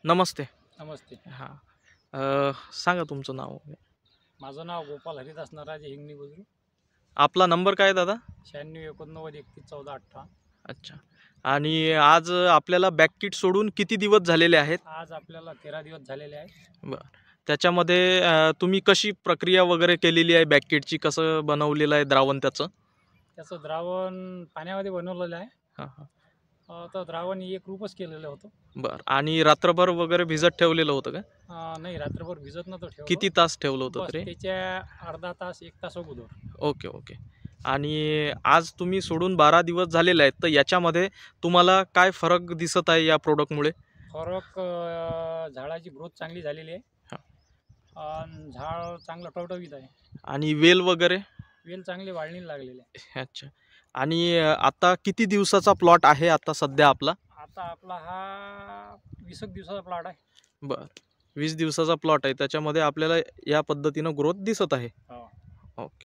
नमस्ते. नमस्ते. हां. सांगा तुमचं नाव. माझं नाव गोपाल हरिदास नराजे हिंगणी बुद्रुक. आपला नंबर काय दादा? 96 89 31 14 58. अच्छा. आणि आज आपल्याला बॅक किट सोडून किती दिवस झालेले आहेत? आज आपल्याला 13 दिवस झालेले आहे. बरं. त्याच्यामध्ये तुम्ही कशी प्रक्रिया वगैरे केलेली आहे बॅक किटची? कसं बनवलेलं आहे द्रावण त्याचं? त्याचं द्रावण पाण्यामध्ये बनवलेलं आहे. हां, हां. तर द्रावण एक रूपच केलेलं होतं. बरं. आणि रात्रभर वगैरे भिजत ठेवलेलं होतं का? नाही, रात्रभर भिजत नव्हतं ठेवलं. किती तास ठेवलं होतं बस तरी? त्याच्या अर्धा तास 1 तास अगोदर. Okay, okay. आणि आज तुम्ही सोडून 12 दिवस झालेले आहेत, तर याच्यामध्ये तुम्हाला काय फरक दिसत आहे या प्रॉडक्टमुळे? फरक झाडाची ग्रोथ चांगली झालेली आहे. आणि झाड चांगलं टवटवीत आहे. आणि वेल वगैरे? वेल चांगली वाढणीला लागलेली आहे. अच्छा. आणि आता किती दिवसाचा प्लॉट आहे आता सध्या आपला? आता आपला हा 20 दिवसाचा प्लॉट आहे. बरं. 20 दिवसाचा प्लॉट आहे. त्याच्यामध्ये आपल्याला या पद्धतीनं ग्रोथ दिसत आहे. हो. ओके.